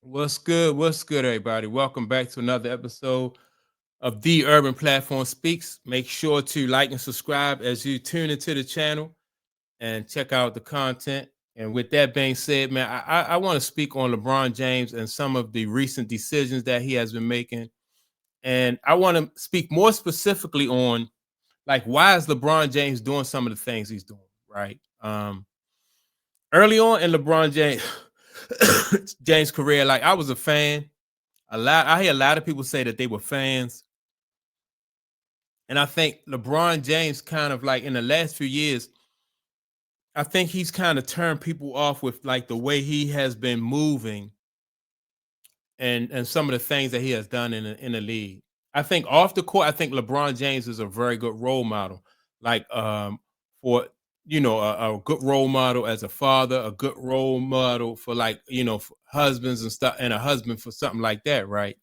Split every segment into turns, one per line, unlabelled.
What's good? What's good, everybody? Welcome back to another episode of The Urban Platform Speaks. Make sure to like and subscribe as you tune into the channel and check out the content. And with that being said, man, I want to speak on LeBron James and some of the recent decisions that he has been making. And I want to speak more specifically on like why is LeBron James doing some of the things he's doing, right? Early on in LeBron James James' career, like I was a fan. I hear a lot of people say that they were fans, and I think LeBron James kind of like in the last few years, I think he's kind of turned people off with like the way he has been moving and some of the things that he has done in the league. I think off the court, I think LeBron James is a very good role model. Like for a good role model as a father, a good role model for like for husbands and stuff, and a husband for something like that, right?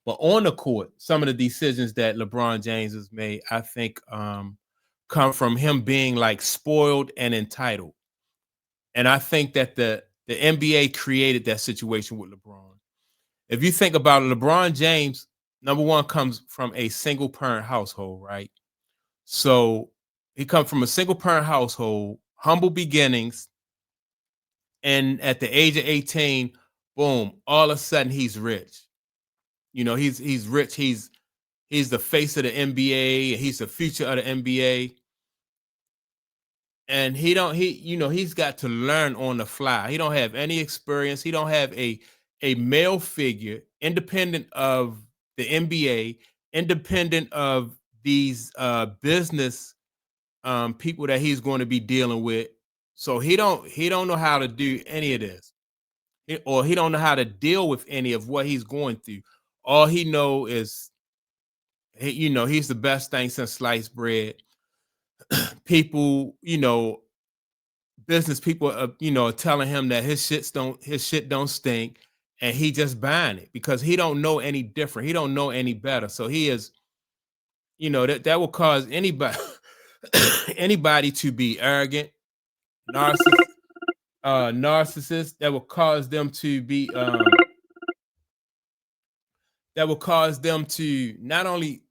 But on the court, some of the decisions that LeBron James has made, I think, come from him being like spoiled and entitled. And I think that the NBA created that situation with LeBron. If you think about it, LeBron James, number one, comes from a single parent household, right? So he comes from a single parent household, humble beginnings, and at the age of 18, boom, all of a sudden he's rich. He's rich. He's the face of the NBA. He's the future of the NBA. And he's got to learn on the fly. He don't have any experience. He don't have a male figure independent of the NBA, independent of these business people that he's going to be dealing with. So he don't know how to do any of this. Or he don't know how to deal with any of what he's going through. All he know is he's the best thing since sliced bread. People, business people, telling him that his shit don't stink, and he just buying it because he don't know any different. He don't know any better. So he is, that will cause anybody anybody to be arrogant, narcissist, narcissist. That will cause them to be that will cause them to not only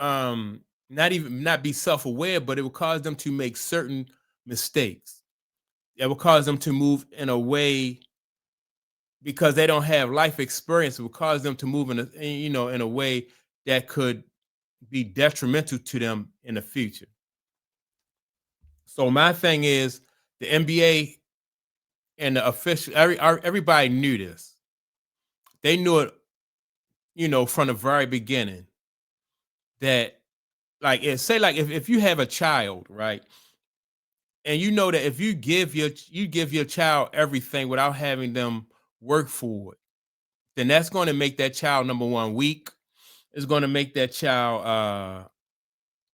not be self-aware, but it will cause them to make certain mistakes. It will cause them to move in a way because they don't have life experience. It will cause them to move in a way that could be detrimental to them in the future. So my thing is the NBA and the official everybody knew this. They knew it, from the very beginning that like say like if you have a child, right? And you know that if you give your child everything without having them work for it, then that's going to make that child number one weak. It's going to make that child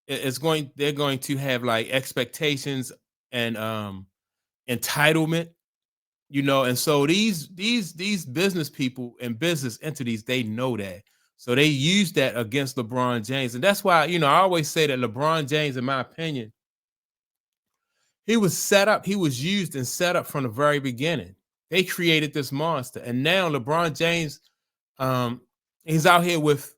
they're going to have like expectations and entitlement, and so these business people and business entities, they know that. So they use that against LeBron James. And that's why, I always say that LeBron James, in my opinion, he was set up, he was used and set up from the very beginning. They created this monster. And now LeBron James, he's out here with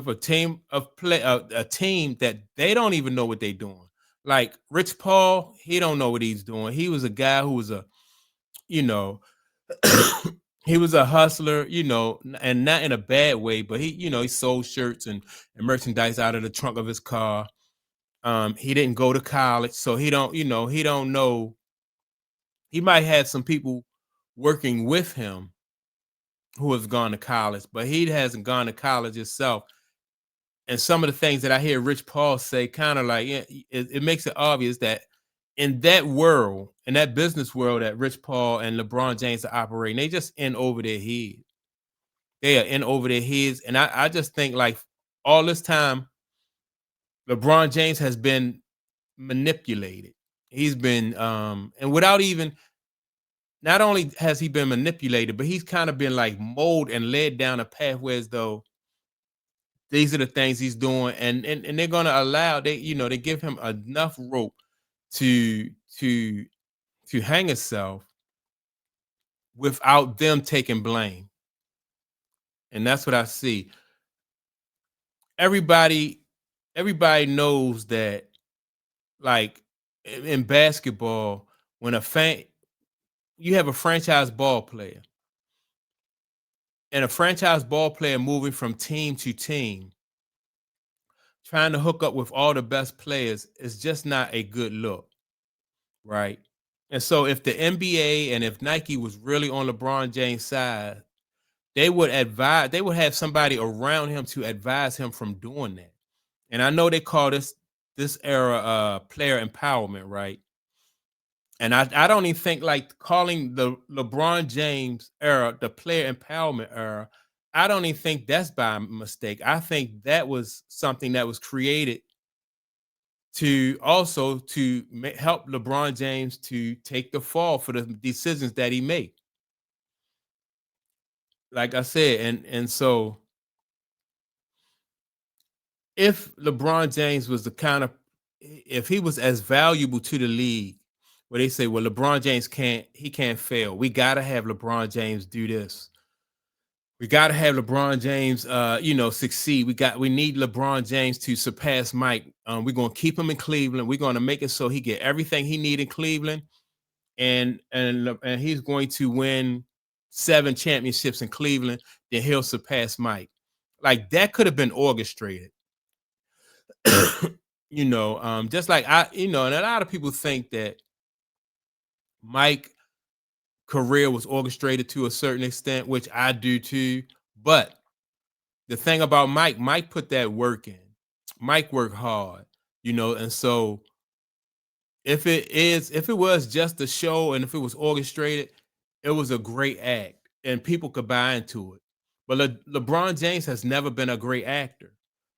a team of a team that they don't even know what they're doing. Like Rich Paul, he don't know what he's doing. He was a guy who was you know, he was a hustler, and not in a bad way, but he sold shirts and merchandise out of the trunk of his car. He didn't go to college, so he don't know. He might have some people working with him who has gone to college, but he hasn't gone to college himself. And some of the things that I hear Rich Paul say kind of like it makes it obvious that in that world, in that business world that Rich Paul and LeBron James are operating, they just in over their head. They are in over their heads. And I just think like all this time, LeBron James has been manipulated. He's been and without even not only has he been manipulated, but he's kind of been like molded and led down a pathway as though these are the things he's doing, and they're gonna allow they give him enough rope to to hang himself without them taking blame. And that's what I see. Everybody, everybody knows that, like in basketball, when you have a franchise ball player, and a franchise ball player moving from team to team, trying to hook up with all the best players is just not a good look, right? And so if the NBA and if Nike was really on LeBron James' side, they would have somebody around him to advise him from doing that. And I know they call this era player empowerment, right? And I don't even think like calling the LeBron James era the player empowerment era. I don't even think that's by mistake. I think that was something that was created to also to help LeBron James to take the fall for the decisions that he made. Like I said, and so if LeBron James was the kind of if he was as valuable to the league, where they say, well, LeBron James can't fail. We gotta have LeBron James do this. We gotta have LeBron James succeed. We need LeBron James to surpass Mike. We're gonna keep him in Cleveland. We're gonna make it so he get everything he need in Cleveland, and he's going to win 7 championships in Cleveland, then he'll surpass Mike. Like that could have been orchestrated. Just like and a lot of people think that Mike career was orchestrated to a certain extent, which I do too. But the thing about Mike put that work in. Mike worked hard, and so if it was just a show and if it was orchestrated, it was a great act and people could buy into it. But LeBron James has never been a great actor.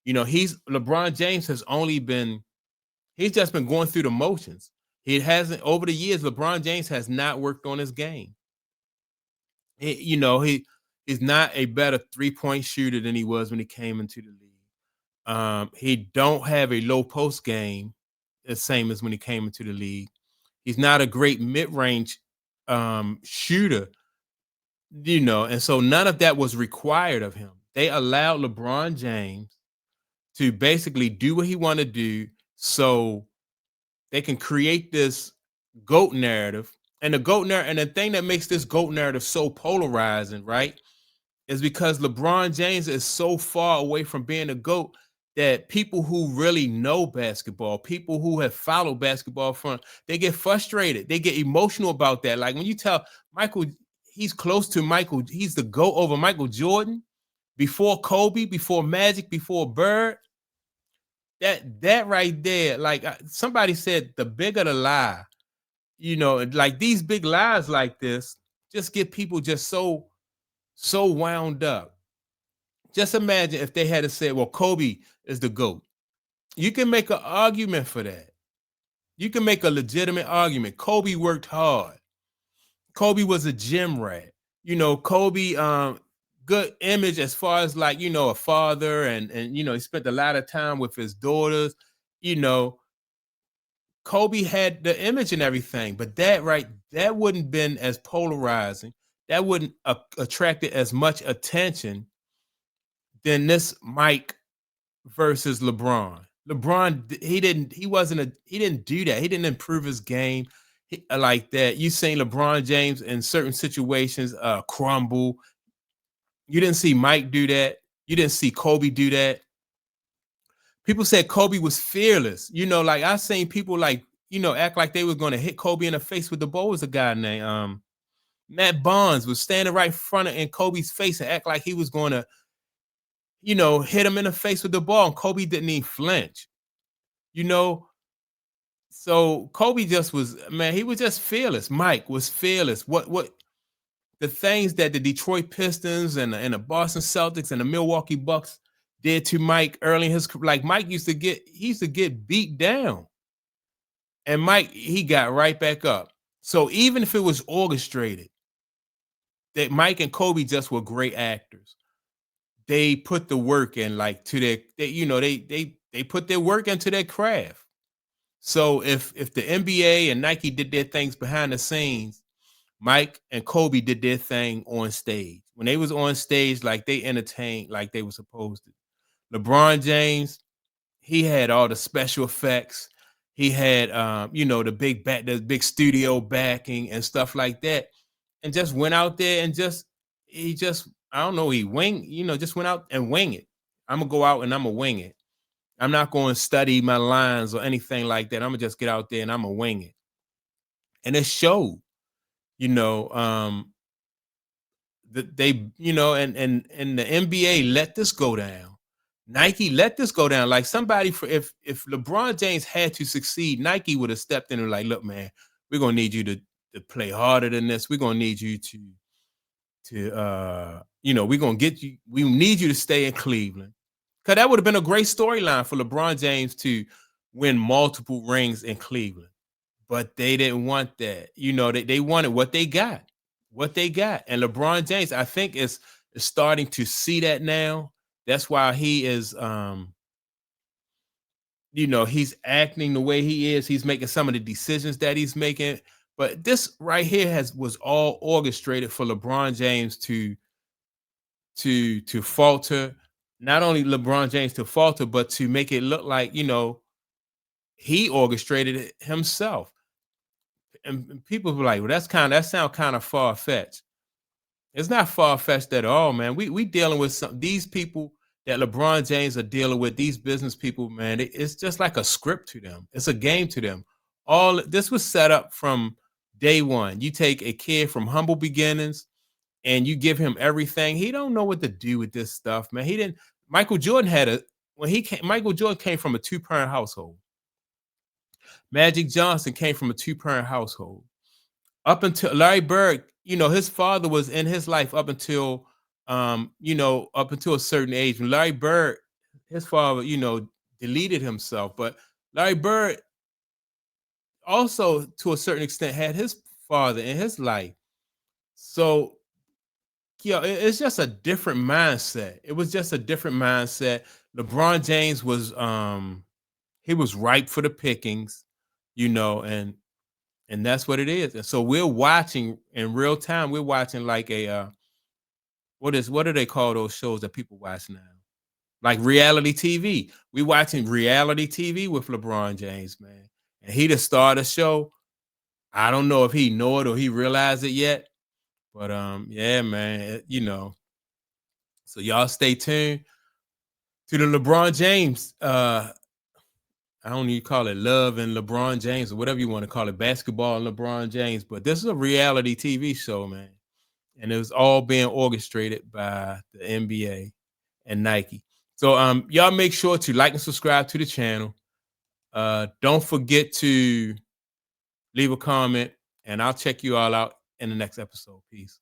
He's LeBron James has only been he's just been going through the motions. He hasn't over the years. LeBron James has not worked on his game. He's not a better 3-point shooter than he was when he came into the league. He don't have a low post game, the same as when he came into the league. He's not a great mid-range shooter, and so none of that was required of him. They allowed LeBron James to basically do what he wanted to do so they can create this GOAT narrative. And the thing that makes this GOAT narrative so polarizing, right, is because LeBron James is so far away from being a GOAT that people who really know basketball, people who have followed basketball they get frustrated. They get emotional about that. Like when you tell Michael, he's close to Michael, he's the GOAT over Michael Jordan, before Kobe, before Magic, before Bird. That right there, like somebody said, the bigger the lie, like these big lies like this just get people just so wound up. Just imagine if they had to say, well, Kobe is the GOAT. You can make an argument for that. You can make a legitimate argument. Kobe worked hard. Kobe was a gym rat. Kobe, good image as far as like, a father and he spent a lot of time with his daughters. Kobe had the image and everything, but that wouldn't been as polarizing. That wouldn't attracted as much attention than this Mike versus LeBron. LeBron, he didn't do that. He didn't improve his game like that. You seen LeBron James in certain situations crumble. You didn't see Mike do that. You didn't see Kobe do that. People said Kobe was fearless. Like I seen people like, act like they were going to hit Kobe in the face with the ball. Was a guy named Matt Barnes was standing right in front of in Kobe's face and act like he was going to, hit him in the face with the ball, and Kobe didn't even flinch. So Kobe just was, man, he was just fearless. Mike was fearless. What the things that the Detroit Pistons and the Boston Celtics and the Milwaukee Bucks did to Mike early in his career, like Mike used to get beat down. And Mike, he got right back up. So even if it was orchestrated, that Mike and Kobe just were great actors. They put the work in, like to their, they put their work into their craft. So if the NBA and Nike did their things behind the scenes, Mike and Kobe did their thing on stage. When they was on stage, like they entertained like they were supposed to. LeBron James, he had all the special effects. He had the big studio backing and stuff like that. And just went out there and just I don't know, he just went out and wing it. I'm gonna go out and I'm gonna wing it. I'm not going to study my lines or anything like that. I'm gonna just get out there and I'm gonna wing it. And it showed, you know, that they, and the NBA let this go down. Nike let this go down. Like somebody for if LeBron James had to succeed, Nike would have stepped in and like, look, man, we're gonna need you to play harder than this. We're gonna need you we're gonna get you, we need you to stay in Cleveland. Cause that would have been a great storyline for LeBron James to win multiple rings in Cleveland. But they didn't want that. They wanted what they got. What they got. And LeBron James, I think, is starting to see that now. That's why he is he's acting the way he is. He's making some of the decisions that he's making. But this right here was all orchestrated for LeBron James to falter. Not only LeBron James to falter, but to make it look like, he orchestrated it himself. And people were like, well, that sound kind of far-fetched. It's not far-fetched at all, man. We dealing with these people that LeBron James are dealing with, these business people, man. It's just like a script to them. It's a game to them. All this was set up from day one. You take a kid from humble beginnings and you give him everything. He don't know what to do with this stuff, man. He didn't. Michael Jordan Michael Jordan came from a two-parent household. Magic Johnson came from a two-parent household. Up until Larry Bird, his father was in his life up until up until a certain age. When Larry Bird, his father, deleted himself. But Larry Bird also, to a certain extent, had his father in his life. So, it's just a different mindset. It was just a different mindset. LeBron James was he was ripe for the pickings, and that's what it is. And so we're watching in real time. We're watching like a what do they call those shows that people watch now? Like reality TV. We watching reality TV with LeBron James, man. And he just started a show. I don't know if he know it or he realized it yet. But yeah, man, So y'all stay tuned to the LeBron James. I don't even call it love and LeBron James or whatever you want to call it, basketball and LeBron James. But this is a reality TV show, man. And it was all being orchestrated by the NBA and Nike. So y'all make sure to like and subscribe to the channel. Don't forget to leave a comment, and I'll check you all out in the next episode. Peace.